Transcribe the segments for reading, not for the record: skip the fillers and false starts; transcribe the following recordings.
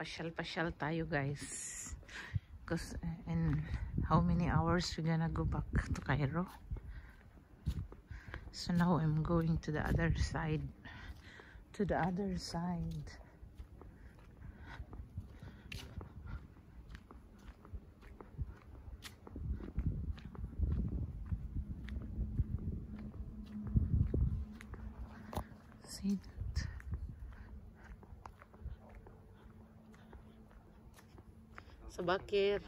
pasyal-pasyal tayo guys. Because in how many hours we're gonna go back to Cairo. So now I'm going to the other side. To the other side. See that? So Bakir.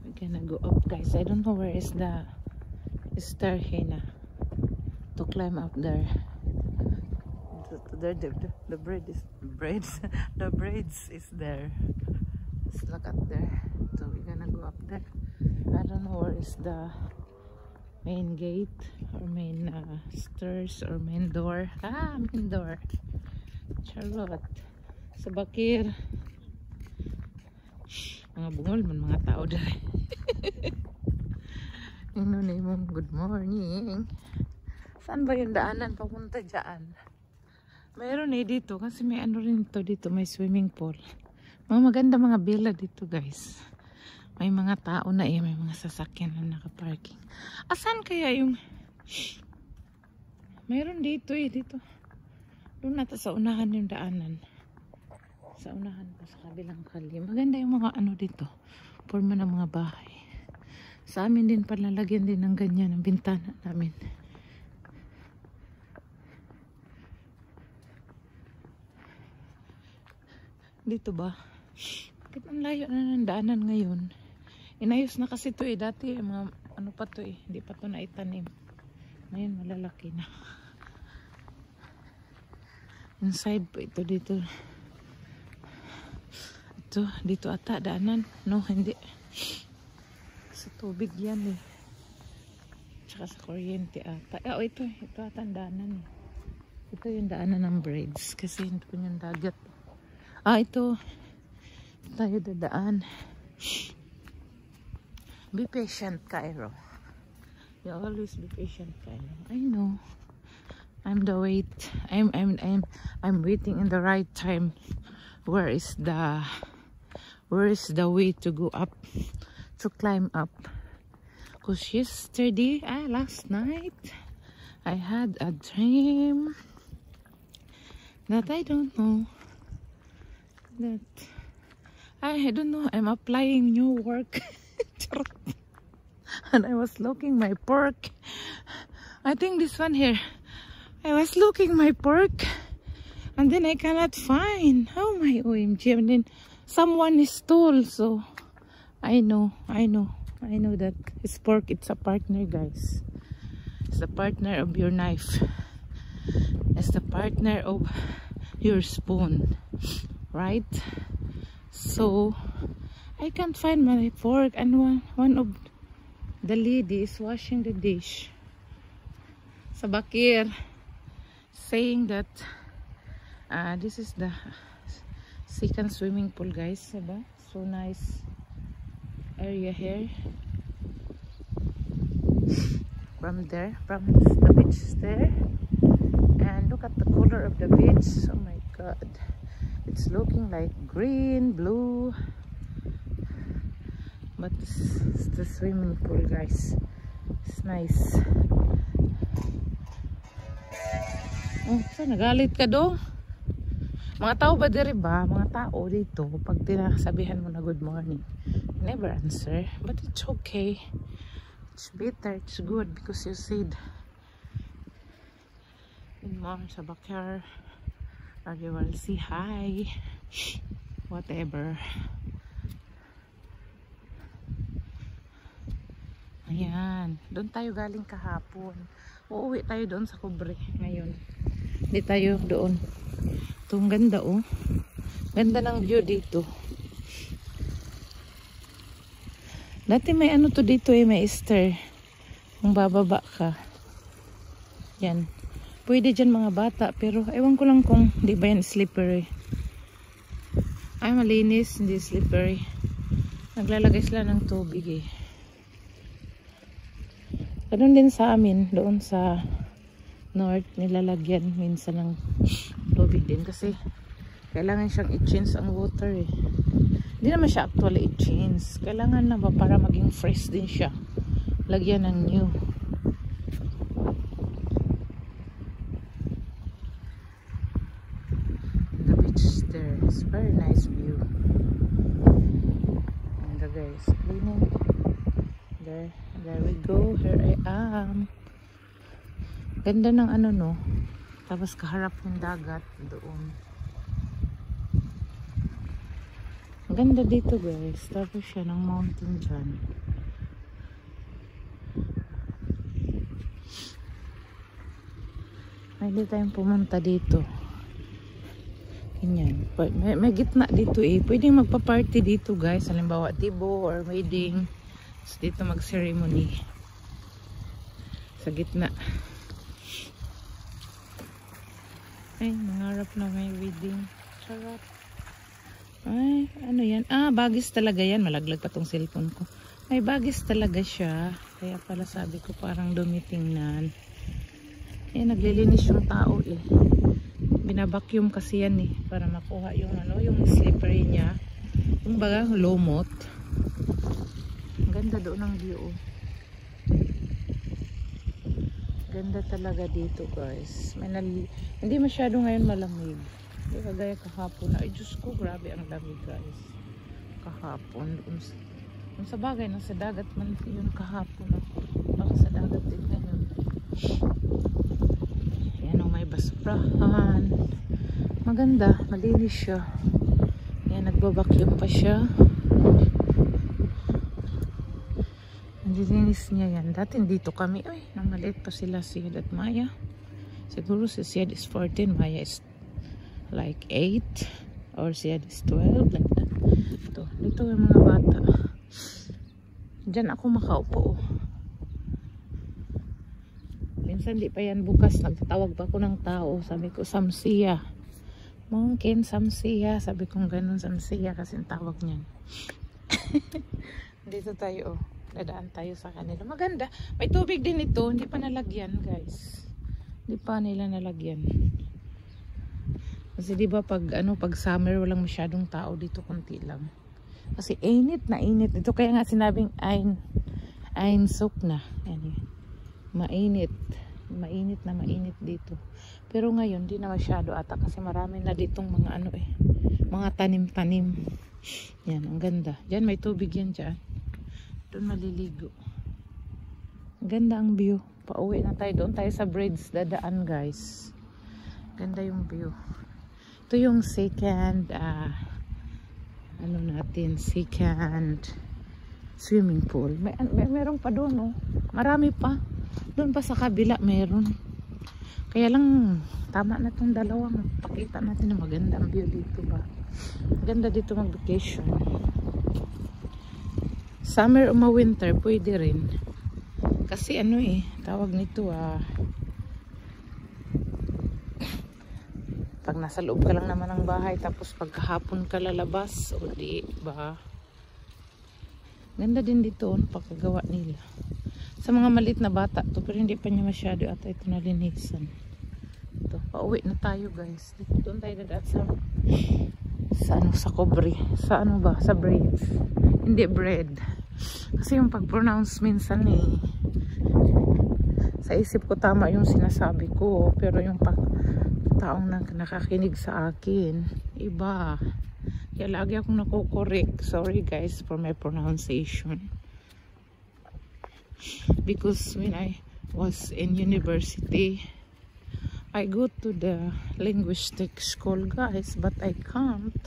We're gonna go up guys. I don't know where is the stair here to climb up there. The braids is there. Let's look at there. So we're gonna go up there. I don't know where is the main gate or main stairs or main door. Main door. Charlotte. Sa Bakir. Mga bungol man mga tao dahil. Good morning. Saan ba yung daanan papunta dyan? Mayroon dito kasi may ano rin ito dito, may swimming pool. Mga maganda mga villa dito guys. May mga tao na may mga sasakyan na nakaparking. Asan kaya yung mayroon dito dito. Doon nata sa unahan yung daanan. Sa unahan pa sa kabilang kali. Maganda yung mga ano dito. Forma ng mga bahay. Sa amin din palalagyan din ng ganyan ang bintana namin. Dito ba? Bakit ang layo na ng daanan ngayon? Inayos na kasi ito dati mga ano pa to hindi pa to naitanim. Ngayon malalaki na. Inside po ito dito. Ito dito ata daanan. No, hindi. Sa tubig yan Tsaka sa kuryente ata. Ito ata ang daanan Ito yung daanan ng braids kasi ito yung dagat. Ito tayo dadaan. Be patient, Cairo. You always be patient, Cairo. I know. I'm waiting in the right time. Where is the way to go up, to climb up? Because yesterday, last night, I had a dream that I don't know. I don't know, I'm applying new work. And I was looking my pork. I think this one here. I was looking my pork. And then I cannot find. Oh my OMG. And then someone stole. So I know that it's pork. It's a partner, guys. It's the partner of your knife. It's the partner of your spoon. Right? So I can't find my fork, and one of the ladies washing the dish sa Bakir, saying that this is the second swimming pool, guys. Diba? So nice area here. From the beach there, and look at the color of the beach. Oh my god. It's looking like green, blue. But it's the swimming pool, guys. It's nice. Oh, so nagalit ka do? Mga tao ba diri ba? Mga tao dito, pag tinasabihan mo na good morning, never answer. But it's okay. It's better, it's good because you said good morning sa Bakir. Or you will see hi, whatever. Ayan, doon tayo galing kahapon. Uuwi tayo doon sa Kubre ngayon. Hindi tayo doon. Itong ganda Ganda ng view dito. Dati may ano to dito may stair. Kung bababa ka. Yan. Pwede dyan mga bata, pero ewan ko lang kung di ba yan slippery. Ay, malinis, hindi slippery. Naglalagay sila ng tubig eh. Ganun din sa amin, doon sa north, nilalagyan minsan ng tubig din kasi kailangan siyang i-change ang water eh. Hindi naman siya actually i-change. Kailangan na ba para maging fresh din siya. Lagyan ng new. The beach there is very nice view. And the guys cleaning. There we go. Here I am. Ganda ng ano no. Tapos kaharap yung dagat doon. Ganda dito guys. Tapos siya ng mountain dyan. Pwede tayong pumunta dito. Ganyan. May gitna dito eh. Pwede magpa-party dito guys. Halimbawa tibo or wedding. So, dito mag-ceremony. Sa gitna. Ay, nangarap na may wedding. Charot. Ay, ano yan? Ah, bagis talaga yan. Malaglag pa tong cellphone ko. May bagis talaga siya. Kaya pala sabi ko parang dumitingnan. Eh, naglilinis yung tao eh. Binabacuum kasi yan eh. Para makuha yung ano, yung slippery niya. Yung baga, lumot. Ang ganda doon ng view. Ganda talaga dito guys. Hindi masyado ngayon malamig. Hindi kagaya kahapon na. Ay Diyos ko, grabe ang lamig guys. Kahapon. Kung sa bagay, nasa dagat man yun kahapon. Baka sa dagat din ngayon. Yan o, may basurahan. Maganda, malinis siya. Yan, nagbabacuum pa siya. Nililinis niya yan. Dati dito kami, ay, nang maliit pa sila Siad at Maya. Siguro si Siad is 14, Maya is like 8 or Siad is 12, like that. Dito yung mga bata. Diyan ako makaupo. Minsan di pa yan bukas, nagtatawag pa ako ng tao. Sabi ko, Samsiya. Mungkin Samsiya. Sabi ko ganun, Samsiya kasi ang tawag niyan. Dito tayo, oh. Dadaan tayo sa kanila. Maganda. May tubig din ito. Hindi pa nalagyan, guys. Hindi pa nila nalagyan. Kasi diba pag summer walang masyadong tao dito, konti lang. Kasi init na init. Ito kaya nga sinabing ain sok na. Yan, mainit. Mainit na mainit dito. Pero ngayon, di na masyado ata kasi marami na ditong mga mga tanim-tanim. Yan, ang ganda. Diyan may tubig yan dyan. Doon maliligo. Ganda ang view. Pauwi na tayo. Doon tayo sa bridge dadaan guys. Ganda yung view. Ito yung second second swimming pool. Meron pa doon oh. Marami pa. Doon pa sa kabila meron. Kaya lang tama na tong dalawa. Pakita natin na maganda ang view dito ba. Ganda dito mag-vacation. Summer o winter pwede rin. Kasi tawag nito pag nasa loob ka lang naman ng bahay tapos pagkahapon ka lalabas o di ba. Ganda din dito pagkagawa nila. Sa mga maliit na bata to pero hindi pa niya masyado ata ito nalinisan. Ito, pauwi na tayo guys. Doon tayo dadaan sa Cobre. Sa sa bridge. Hindi bread. Kasi yung pag-pronounce minsan sa isip ko tama yung sinasabi ko pero yung taong nakakinig sa akin iba. Kaya lagi akong nakokorek. Sorry guys for my pronunciation. Because when I was in university I go to the linguistic school guys but I can't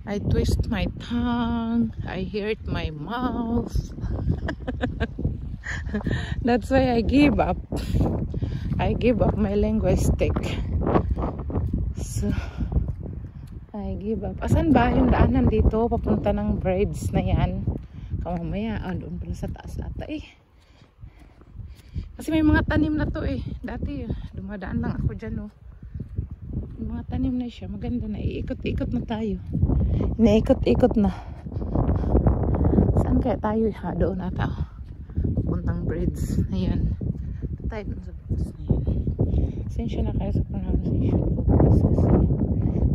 I twist my tongue, I hurt my mouth. That's why I give up. I give up my linguistic. So, I give up. Asan ba yung daanan dito? Papunta ng bridge na yan. Kamamaya, doon pala sa taas ata Kasi may mga tanim na to Dati, dumadaan lang ako dyan mga tanim na siya. Maganda na. Iikot-ikot na tayo. Naikot-ikot na. Saan kaya tayo? Ha, doon ata. Puntang bridge. Ayan. Tayo dun sa bridge na yan. Sensya na kayo sa pronunciation ko. Guys, kasi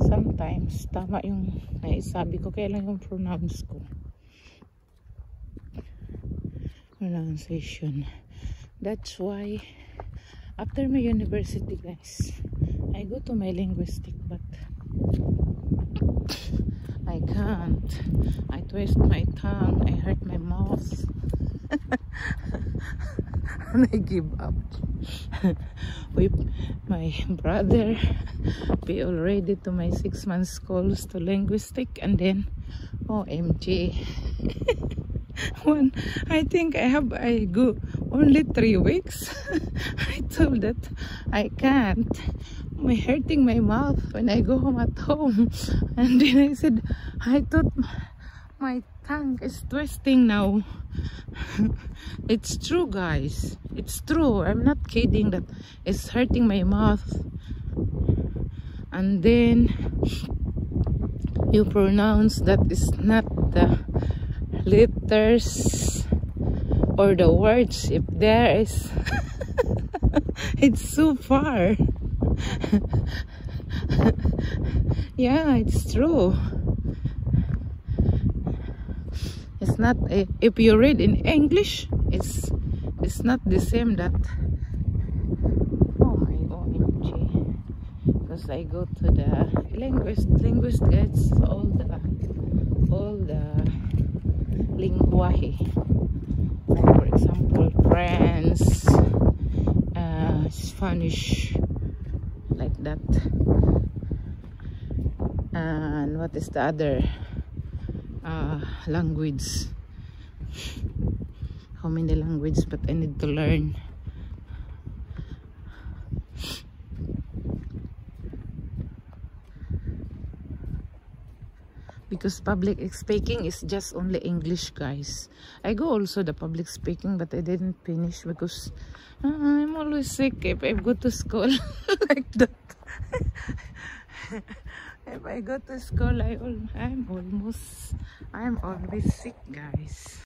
sometimes tama yung naisabi ko. Kaya lang yung pronounce ko. Pronunciation. That's why after my university, guys, I go to my linguistic, but I can't. I twist my tongue. I hurt my mouth. And I give up. With my brother, we already to my 6 months course to linguistic, and then OMG. I think I go only 3 weeks. I told that I can't. My hurting my mouth when I go home at home. And then I said, I thought my tongue is twisting now. It's true, guys. It's true. I'm not kidding that it's hurting my mouth. And then you pronounce that is not the letters or the words. If there is it's so far. Yeah, it's true. It's not if you read in English, it's not the same that. Oh my OMG. Because I go to the linguist gets all the linguae. Like for example, French, Spanish, like that. And what is the other language? How many languages? But I need to learn. Because public speaking is just only English, guys. I go also the public speaking, but I didn't finish because I'm always sick if I go to school like that. If I go to school, I'm always sick, guys.